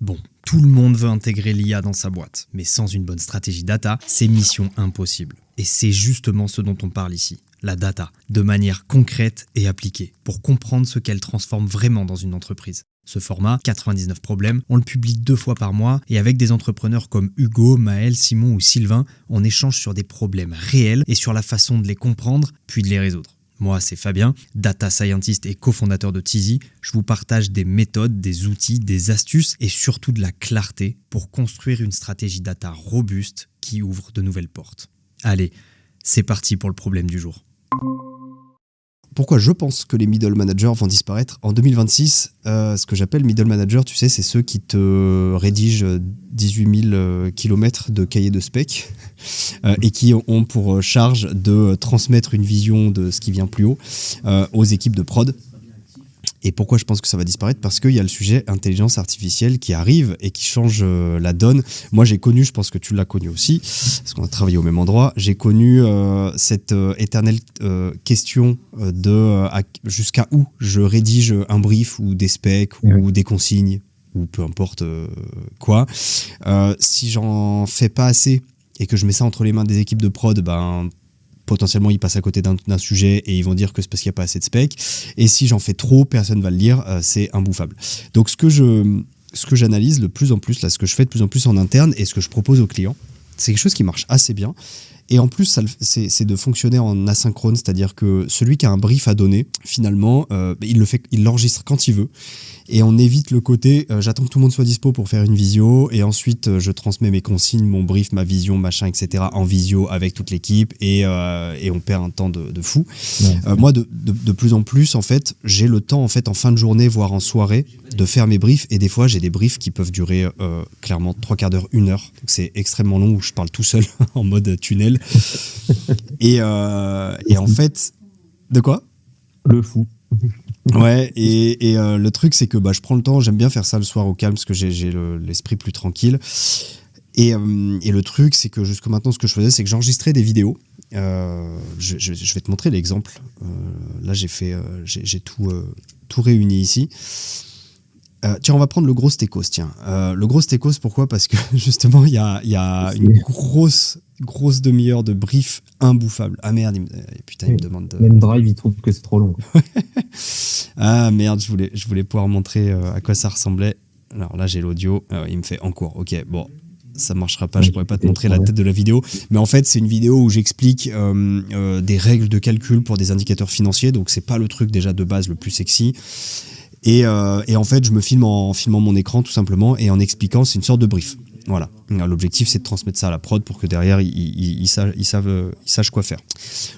Bon, tout le monde veut intégrer l'IA dans sa boîte, mais sans une bonne stratégie data, c'est mission impossible. Et c'est justement ce dont on parle ici, la data, de manière concrète et appliquée, pour comprendre ce qu'elle transforme vraiment dans une entreprise. Ce format, 99 problèmes, on le publie 2 fois par mois et avec des entrepreneurs comme Hugo, Maël, Simon ou Sylvain, on échange sur des problèmes réels et sur la façon de les comprendre puis de les résoudre. Moi, c'est Fabien, data scientist et cofondateur de Tizi. Je vous partage des méthodes, des outils, des astuces et surtout de la clarté pour construire une stratégie data robuste qui ouvre de nouvelles portes. Allez, c'est parti pour le problème du jour. Pourquoi je pense que les middle managers vont disparaître en 2026 ? Ce que j'appelle middle manager, tu sais, c'est ceux qui te rédigent 18 000 km de cahiers de spec et qui ont pour charge de transmettre une vision de ce qui vient plus haut aux équipes de prod. Et pourquoi je pense que ça va disparaître ? Parce qu'il y a le sujet intelligence artificielle qui arrive et qui change la donne. Moi, j'ai connu, je pense que tu l'as connu aussi, parce qu'on a travaillé au même endroit, j'ai connu cette éternelle question de jusqu'à où je rédige un brief ou des specs ou des consignes ou peu importe quoi. Si j'en fais pas assez et que je mets ça entre les mains des équipes de prod, potentiellement ils passent à côté d'un sujet et ils vont dire que c'est parce qu'il n'y a pas assez de specs. Et si j'en fais trop, personne ne va le lire, c'est imbouffable. Donc ce que j'analyse de plus en plus, là, ce que je fais de plus en plus en interne et ce que je propose aux clients, c'est quelque chose qui marche assez bien. Et en plus, c'est de fonctionner en asynchrone, c'est-à-dire que celui qui a un brief à donner, finalement, il l'enregistre quand il veut. Et on évite le côté j'attends que tout le monde soit dispo pour faire une visio et ensuite je transmets mes consignes, mon brief, ma vision, machin, etc. en visio avec toute l'équipe et on perd un temps de fou. Moi, de plus en plus, en fait, j'ai le temps en fin de journée, voire en soirée, de faire mes briefs et des fois j'ai des briefs qui peuvent durer clairement 3/4 d'heure, 1 heure. Donc c'est extrêmement long où je parle tout seul en mode tunnel. Et en fait, de quoi ? Le fou. Ouais, et le truc, c'est que je prends le temps, j'aime bien faire ça le soir au calme parce que j'ai l'esprit plus tranquille. Et le truc, c'est que jusqu'à maintenant, ce que je faisais, c'est que j'enregistrais des vidéos. Je vais te montrer l'exemple. Là, j'ai tout réuni ici. Tiens, on va prendre le gros stécos. Le gros stécos, pourquoi ? Parce que justement, il y a une grosse demi-heure de brief imbouffable. Ah merde, il me demande de... Même Drive, il trouve que c'est trop long. Ah merde, je voulais pouvoir montrer à quoi ça ressemblait. Alors là, j'ai l'audio. Il me fait en cours. Ok, bon, ça marchera pas. Je pourrais pas te montrer la tête de la vidéo. Mais en fait, c'est une vidéo où j'explique des règles de calcul pour des indicateurs financiers. Donc, c'est pas le truc déjà de base le plus sexy. Et en fait, je me filme en filmant mon écran tout simplement et en expliquant, c'est une sorte de brief. Voilà. L'objectif, c'est de transmettre ça à la prod pour que derrière, ils sachent quoi faire.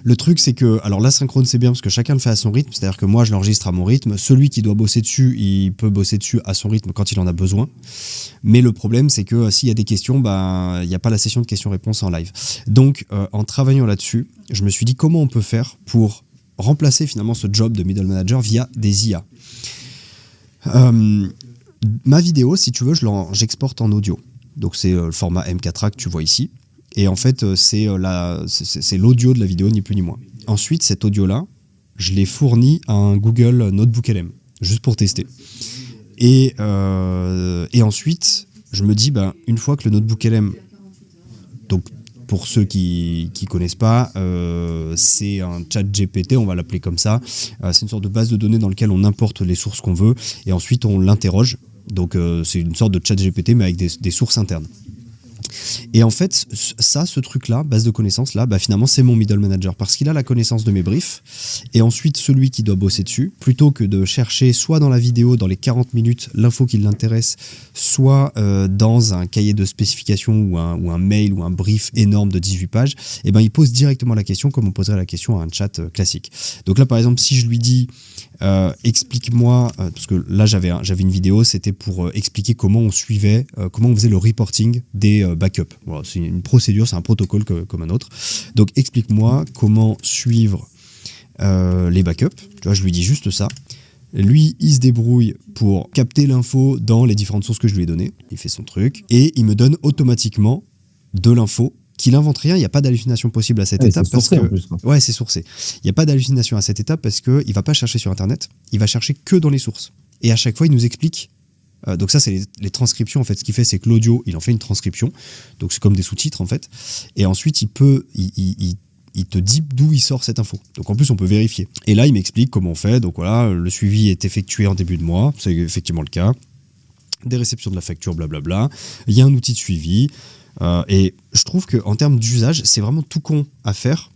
Le truc, c'est que, alors l'asynchrone, c'est bien parce que chacun le fait à son rythme. C'est-à-dire que moi, je l'enregistre à mon rythme. Celui qui doit bosser dessus, il peut bosser dessus à son rythme quand il en a besoin. Mais le problème, c'est que s'il y a des questions, il n'y a pas la session de questions-réponses en live. Donc, en travaillant là-dessus, je me suis dit comment on peut faire pour remplacer finalement ce job de middle manager via des IA. Ma vidéo, si tu veux, j'exporte en audio. Donc c'est le format M4A que tu vois ici. Et en fait, c'est l'audio de la vidéo, ni plus ni moins. Ensuite, cet audio-là, je l'ai fourni à un Google Notebook LM, juste pour tester. Et ensuite, je me dis, une fois que le Notebook LM, donc pour ceux qui connaissent pas, c'est un chat GPT, on va l'appeler comme ça. C'est une sorte de base de données dans laquelle on importe les sources qu'on veut et ensuite on l'interroge. Donc c'est une sorte de chat GPT mais avec des sources internes. Et en fait, ce truc-là, base de connaissances, là, finalement, c'est mon middle manager parce qu'il a la connaissance de mes briefs. Et ensuite, celui qui doit bosser dessus, plutôt que de chercher soit dans la vidéo, dans les 40 minutes, l'info qui l'intéresse, soit dans un cahier de spécification ou un mail ou un brief énorme de 18 pages, il pose directement la question comme on poserait la question à un chat classique. Donc là, par exemple, si je lui dis explique-moi, parce que là, j'avais une vidéo, c'était pour expliquer comment on suivait, comment on faisait le reporting des backups. Voilà, c'est une procédure, c'est un protocole comme un autre. Donc, explique-moi comment suivre les backups. Tu vois, je lui dis juste ça. Lui, il se débrouille pour capter l'info dans les différentes sources que je lui ai données. Il fait son truc et il me donne automatiquement de l'info qu'il n'invente rien. Il n'y a pas d'hallucination possible à cette étape. C'est sourcé en plus. Ouais, c'est sourcé. Il n'y a pas d'hallucination à cette étape parce qu'il ne va pas chercher sur Internet. Il va chercher que dans les sources. Et à chaque fois, il nous explique Donc ça, c'est les transcriptions. En fait, ce qu'il fait, c'est que l'audio, il en fait une transcription. Donc c'est comme des sous-titres, en fait. Et ensuite, il te dit d'où il sort cette info. Donc en plus, on peut vérifier. Et là, il m'explique comment on fait. Donc voilà, le suivi est effectué en début de mois. C'est effectivement le cas. Des réceptions de la facture, blablabla. Il y a un outil de suivi. Et je trouve qu'en termes d'usage, c'est vraiment tout con à faire.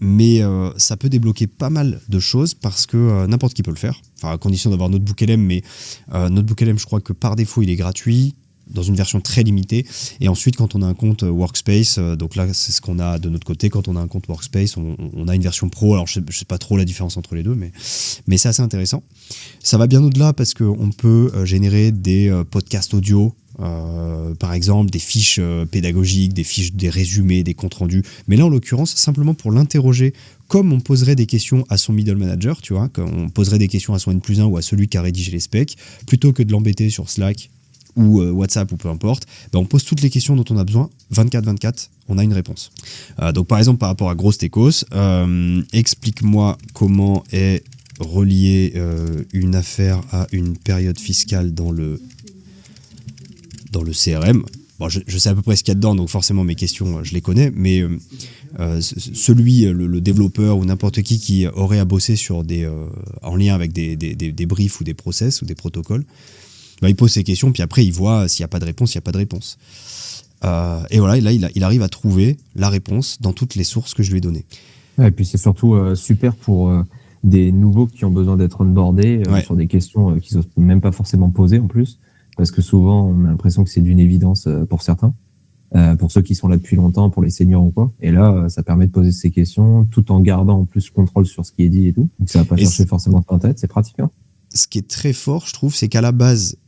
Mais ça peut débloquer pas mal de choses parce que n'importe qui peut le faire. Enfin, à condition d'avoir NotebookLM, mais NotebookLM, je crois que par défaut, il est gratuit dans une version très limitée. Et ensuite, quand on a un compte Workspace, donc là, c'est ce qu'on a de notre côté. Quand on a un compte Workspace, on a une version pro. Alors, je sais pas trop la différence entre les deux, mais c'est assez intéressant. Ça va bien au-delà parce qu'on peut générer des podcasts audio, par exemple, des fiches pédagogiques, des résumés, des comptes rendus. Mais là, en l'occurrence, simplement pour l'interroger, comme on poserait des questions à son middle manager, tu vois, comme on poserait des questions à son N+1 ou à celui qui a rédigé les specs, plutôt que de l'embêter sur Slack ou WhatsApp ou peu importe, on pose toutes les questions dont on a besoin, 24/24, on a une réponse. Donc par exemple, par rapport à Grosse Techos, explique-moi comment est reliée une affaire à une période fiscale dans le CRM. Bon, je sais à peu près ce qu'il y a dedans, donc forcément mes questions, je les connais, mais le développeur ou n'importe qui aurait à bosser sur en lien avec des briefs ou des process ou des protocoles, il pose ses questions, puis après il voit s'il n'y a pas de réponse, il n'y a pas de réponse. Et voilà, là il arrive à trouver la réponse dans toutes les sources que je lui ai données. Ouais, et puis c'est surtout super pour des nouveaux qui ont besoin d'être onboardés sur des questions qu'ils n'osent même pas forcément poser en plus, parce que souvent on a l'impression que c'est d'une évidence pour certains, pour ceux qui sont là depuis longtemps, pour les seniors ou quoi. Et là, ça permet de poser ces questions tout en gardant en plus contrôle sur ce qui est dit et tout. Donc ça va pas chercher forcément en tête, c'est pratique. Hein. Ce qui est très fort, je trouve, c'est qu'à la base,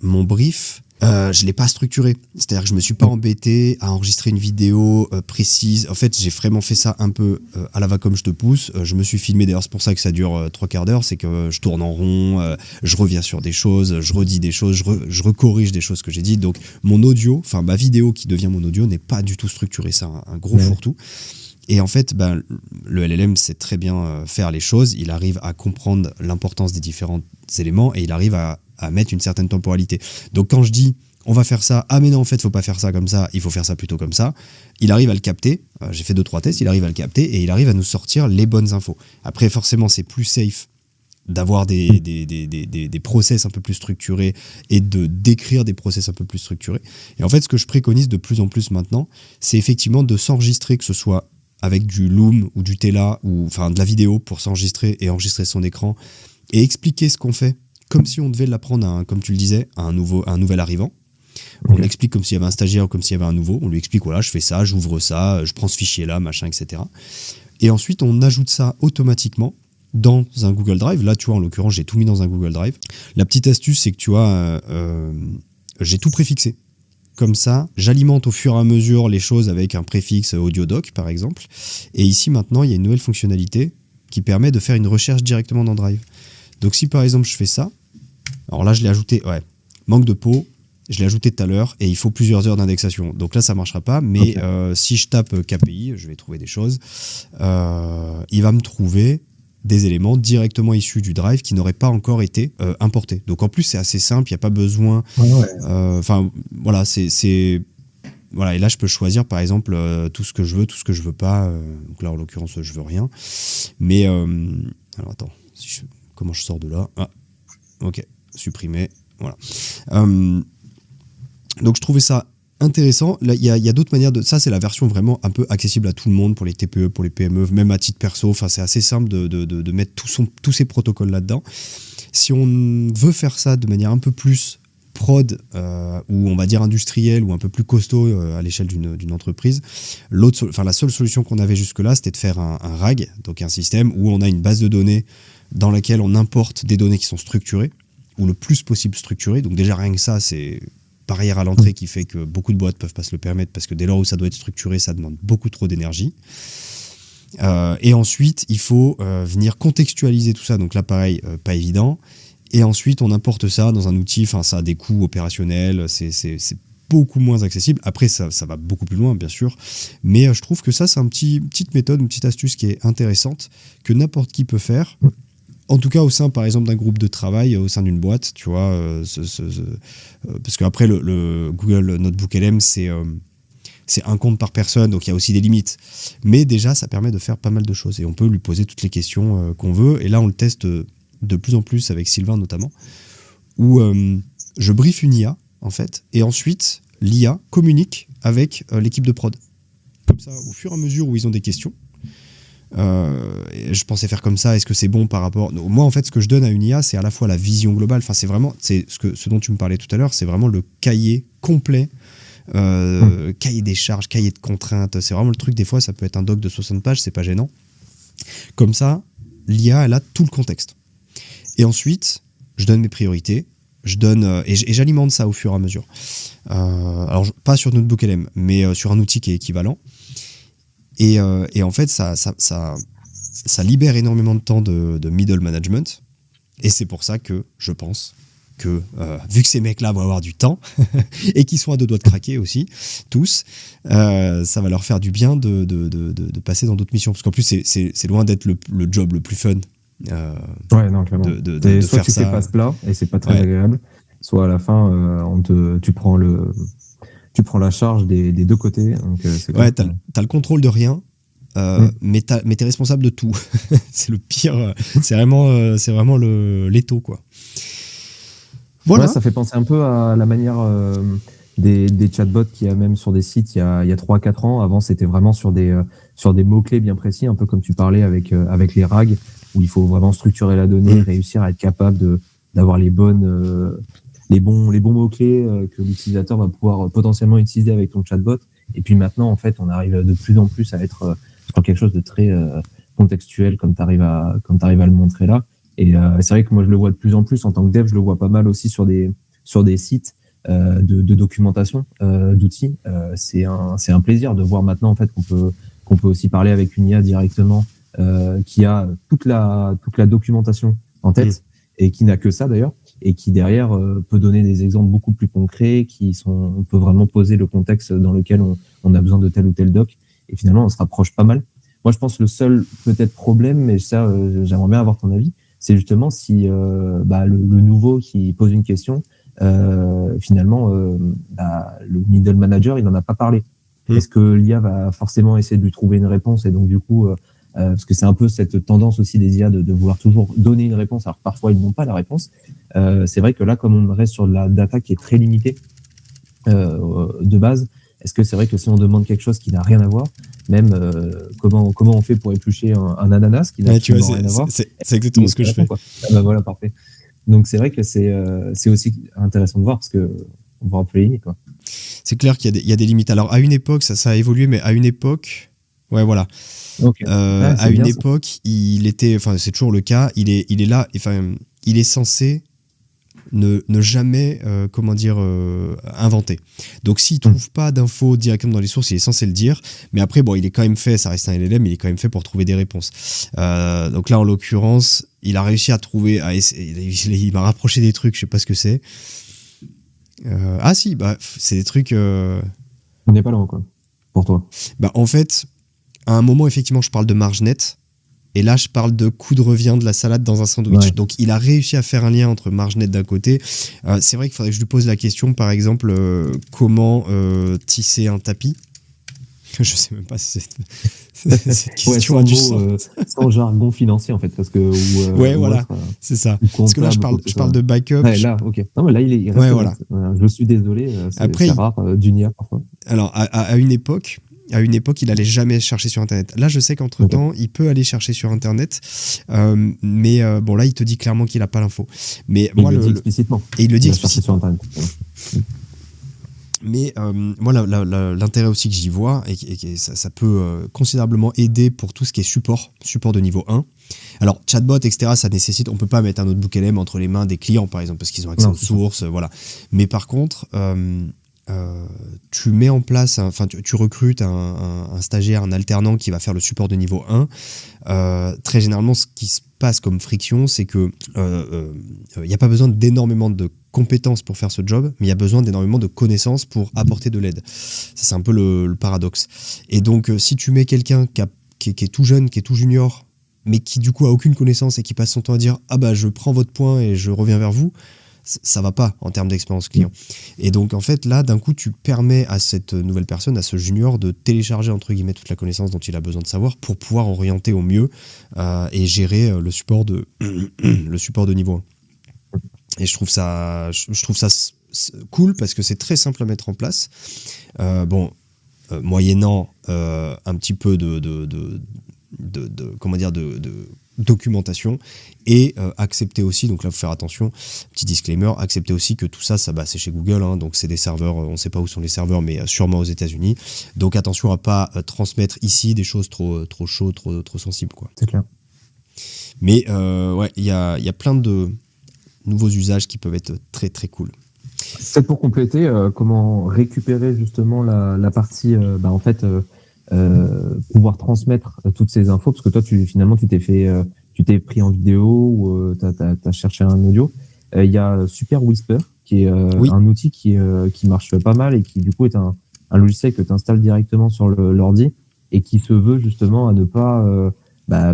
mon brief, je l'ai pas structuré. C'est-à-dire que je me suis pas embêté à enregistrer une vidéo précise. En fait, j'ai vraiment fait ça un peu à la va comme je te pousse. Je me suis filmé, d'ailleurs, c'est pour ça que ça dure 3/4 d'heure, c'est que je tourne en rond, je reviens sur des choses, je redis des choses, je recorrige des choses que j'ai dites. Donc, mon audio, enfin ma vidéo qui devient mon audio n'est pas du tout structurée. C'est un gros fourre-tout. Et en fait, le LLM sait très bien faire les choses. Il arrive à comprendre l'importance des différents éléments et il arrive à mettre une certaine temporalité. Donc quand je dis on va faire ça, ah mais non en fait faut pas faire ça comme ça, il faut faire ça plutôt comme ça, il arrive à le capter. J'ai fait 2-3 tests, il arrive à le capter et il arrive à nous sortir les bonnes infos. Après forcément c'est plus safe d'avoir des process un peu plus structurés et de décrire des process un peu plus structurés. Et en fait ce que je préconise de plus en plus maintenant, c'est effectivement de s'enregistrer, que ce soit avec du Loom ou du Tela ou enfin de la vidéo pour s'enregistrer et enregistrer son écran et expliquer ce qu'on fait comme si on devait l'apprendre, comme tu le disais, à un nouvel arrivant. On l'explique comme s'il y avait un stagiaire ou comme s'il y avait un nouveau. On lui explique, voilà, je fais ça, j'ouvre ça, je prends ce fichier-là, machin, etc. Et ensuite, on ajoute ça automatiquement dans un Google Drive. Là, tu vois, en l'occurrence, j'ai tout mis dans un Google Drive. La petite astuce, c'est que tu vois, j'ai tout préfixé. Comme ça, j'alimente au fur et à mesure les choses avec un préfixe AudioDoc, par exemple. Et ici, maintenant, il y a une nouvelle fonctionnalité qui permet de faire une recherche directement dans Drive. Donc si par exemple je fais ça, alors là je l'ai ajouté, manque de peau, je l'ai ajouté tout à l'heure et il faut plusieurs heures d'indexation. Donc là ça marchera pas, mais si je tape KPI, je vais trouver des choses, il va me trouver des éléments directement issus du Drive qui n'auraient pas encore été importés. Donc en plus c'est assez simple, il n'y a pas besoin, voilà, c'est voilà, et là je peux choisir par exemple tout ce que je veux, tout ce que je veux pas. Donc là en l'occurrence je veux rien, mais alors attends, comment je sors de là? Ah, ok, supprimer, voilà. Donc je trouvais ça intéressant. Là, il y a d'autres manières de... Ça, c'est la version vraiment un peu accessible à tout le monde, pour les TPE, pour les PME, même à titre perso. Enfin, c'est assez simple de mettre tous ces protocoles là-dedans. Si on veut faire ça de manière un peu plus prod, ou on va dire industrielle, ou un peu plus costaud à l'échelle d'une entreprise, la seule solution qu'on avait jusque-là, c'était de faire un RAG, donc un système où on a une base de données dans laquelle on importe des données qui sont structurées, ou le plus possible structurées. Donc déjà rien que ça, c'est barrière à l'entrée qui fait que beaucoup de boîtes ne peuvent pas se le permettre, parce que dès lors où ça doit être structuré, ça demande beaucoup trop d'énergie. Et ensuite, il faut venir contextualiser tout ça. Donc là, pareil, pas évident. Et ensuite, on importe ça dans un outil, enfin ça a des coûts opérationnels, c'est beaucoup moins accessible. Après, ça va beaucoup plus loin, bien sûr. Mais je trouve que ça, c'est une petite méthode, une petite astuce qui est intéressante, que n'importe qui peut faire, en tout cas au sein par exemple d'un groupe de travail, au sein d'une boîte, tu vois, parce qu'après le Google Notebook LM c'est un compte par personne, donc il y a aussi des limites. Mais déjà, ça permet de faire pas mal de choses. Et on peut lui poser toutes les questions qu'on veut. Et là, on le teste de plus en plus avec Sylvain notamment, où je brief une IA, en fait, et ensuite, l'IA communique avec l'équipe de prod. Comme ça, au fur et à mesure où ils ont des questions. Je pensais faire comme ça, est-ce que c'est bon par rapport... Moi, en fait, ce que je donne à une IA, c'est à la fois la vision globale. Enfin, c'est vraiment... C'est ce dont tu me parlais tout à l'heure, c'est vraiment le cahier complet. Cahier des charges, cahier de contraintes, c'est vraiment le truc. Des fois ça peut être un doc de 60 pages, c'est pas gênant. Comme ça l'IA elle a tout le contexte, et ensuite je donne mes priorités, je donne et j'alimente ça au fur et à mesure. Alors pas sur Notebook LM, mais sur un outil qui est équivalent, et en fait ça libère énormément de temps de middle management, et c'est pour ça que je pense que vu que ces mecs-là vont avoir du temps et qu'ils sont à deux doigts de craquer aussi, tous, ça va leur faire du bien de passer dans d'autres missions. Parce qu'en plus, c'est loin d'être le job le plus fun. Ouais, non, clairement. De soit faire tu ça. fais pas ce plat et c'est pas très agréable, soit à la fin, tu prends la charge des deux côtés. Donc, ouais, t'as le contrôle de rien. Mais t'es responsable de tout. C'est le pire. C'est vraiment l'étau, quoi. Voilà. Ouais, ça fait penser un peu à la manière des chatbots qu'il y a même sur des sites il y a 3-4 ans. Avant, c'était vraiment sur des mots-clés bien précis, un peu comme tu parlais avec les RAG, où il faut vraiment structurer la donnée, réussir à être capable d'avoir les bons mots-clés que l'utilisateur va pouvoir potentiellement utiliser avec ton chatbot. Et puis maintenant, en fait, on arrive de plus en plus à être sur quelque chose de très contextuel, comme tu arrives à le montrer là. Et c'est vrai que moi, je le vois de plus en plus en tant que dev, je le vois pas mal aussi sur des sites de documentation d'outils. C'est un plaisir de voir maintenant en fait qu'on peut aussi parler avec une IA directement qui a toute la documentation en tête et qui n'a que ça d'ailleurs, et qui derrière peut donner des exemples beaucoup plus concrets, on peut vraiment poser le contexte dans lequel on a besoin de tel ou tel doc, et finalement on se rapproche pas mal. Moi, je pense que le seul peut-être problème, mais ça, j'aimerais bien avoir ton avis, c'est justement si le nouveau qui pose une question, finalement, le middle manager, il n'en a pas parlé. Est-ce que l'IA va forcément essayer de lui trouver une réponse, et donc du coup, parce que c'est un peu cette tendance aussi des IA de vouloir toujours donner une réponse, alors parfois ils n'ont pas la réponse. C'est vrai que là, comme on reste sur de la data qui est très limitée de base, est-ce que c'est vrai que si on demande quelque chose qui n'a rien à voir, même comment on fait pour éplucher un ananas qui n'a absolument rien à voir, c'est exactement ce que je fais. Voilà, parfait. Donc c'est vrai que c'est aussi intéressant de voir, parce que on va rappeler limite, quoi. C'est clair qu'il y a des limites. Alors à une époque, ça a évolué, mais à une époque, ouais, voilà. Okay. À une époque, il était, enfin c'est toujours le cas, il est là, enfin il est censé ne jamais inventer. Donc s'il trouve pas d'infos directement dans les sources, il est censé le dire, mais après bon, il est quand même fait, ça reste un LLM, mais il est quand même fait pour trouver des réponses. Donc là en l'occurrence, il a réussi à trouver, il m'a rapproché des trucs, je sais pas ce que c'est. C'est des trucs. On n'est pas loin, quoi, pour toi. En fait, à un moment effectivement, je parle de marge nette. Et là, je parle de coût de revient de la salade dans un sandwich. Ouais. Donc, il a réussi à faire un lien entre marge nette d'un côté. C'est vrai qu'il faudrait que je lui pose la question, par exemple, comment tisser un tapis. Je sais même pas si c'est cette question a du sens. Sans jargon financier, en fait. Parce que, voilà, c'est ça. Parce que là, je parle de backup. Ouais, là, ok. Non, mais là, il reste voilà. Je suis désolé. C'est rare d'une IA, parfois. Alors, à une époque, il allait jamais chercher sur Internet. Là, je sais qu'entre-temps, il peut aller chercher sur Internet, mais bon, là, il te dit clairement qu'il n'a pas l'info. Mais moi, il le dit explicitement. Et il le dit explicitement. Sur Internet. Mais moi, l'intérêt aussi que j'y vois, et ça peut considérablement aider pour tout ce qui est support de niveau 1. Alors, chatbot, etc., ça nécessite, on peut pas mettre un notebook LM entre les mains des clients, par exemple, parce qu'ils ont accès aux sources, voilà. Mais par contre... tu mets en place, tu recrutes un stagiaire, un alternant qui va faire le support de niveau 1. Très généralement, ce qui se passe comme friction, c'est que il n'y a pas besoin d'énormément de compétences pour faire ce job, mais il y a besoin d'énormément de connaissances pour apporter de l'aide. Ça, c'est un peu le paradoxe. Et donc, si tu mets quelqu'un qui est tout jeune, qui est tout junior, mais qui du coup a aucune connaissance et qui passe son temps à dire « Ah bah je prends votre point et je reviens vers vous », ça va pas en termes d'expérience client. Et donc en fait là d'un coup tu permets à cette nouvelle personne, à ce junior, de télécharger entre guillemets toute la connaissance dont il a besoin de savoir pour pouvoir orienter au mieux et gérer le support de niveau 1. Et je trouve ça cool parce que c'est très simple à mettre en place. Moyennant un petit peu de documentation et accepter aussi, donc là faut faire attention, petit disclaimer, accepter aussi que tout ça c'est chez Google, hein, donc c'est des serveurs, on ne sait pas où sont les serveurs, mais sûrement aux États-Unis, donc attention à pas transmettre ici des choses trop chaudes, trop sensibles, quoi. C'est clair. Mais il y a plein de nouveaux usages qui peuvent être très très cool. C'est pour compléter, comment récupérer justement la partie, pouvoir transmettre toutes ces infos, parce que toi, tu t'es pris en vidéo ou t'as cherché un audio. Il y a Super Whisper, qui est un outil qui marche pas mal et qui du coup est un logiciel que tu installes directement sur l'ordi et qui se veut justement à ne pas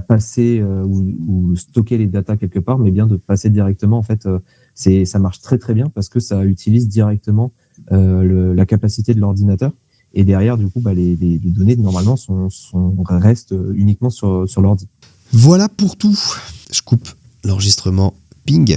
passer ou stocker les datas quelque part, mais bien de passer directement. En fait, ça marche très très bien parce que ça utilise directement la capacité de l'ordinateur. Et derrière, du coup, les données, normalement, restent uniquement sur l'ordi. Voilà pour tout. Je coupe l'enregistrement. Ping.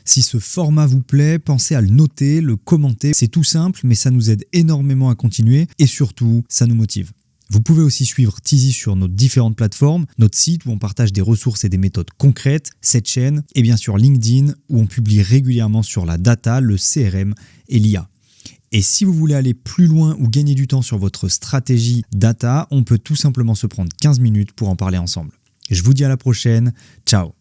Si ce format vous plaît, pensez à le noter, le commenter. C'est tout simple, mais ça nous aide énormément à continuer et surtout, ça nous motive. Vous pouvez aussi suivre Tizi sur nos différentes plateformes, notre site où on partage des ressources et des méthodes concrètes, cette chaîne, et bien sûr LinkedIn où on publie régulièrement sur la data, le CRM et l'IA. Et si vous voulez aller plus loin ou gagner du temps sur votre stratégie data, on peut tout simplement se prendre 15 minutes pour en parler ensemble. Je vous dis à la prochaine. Ciao.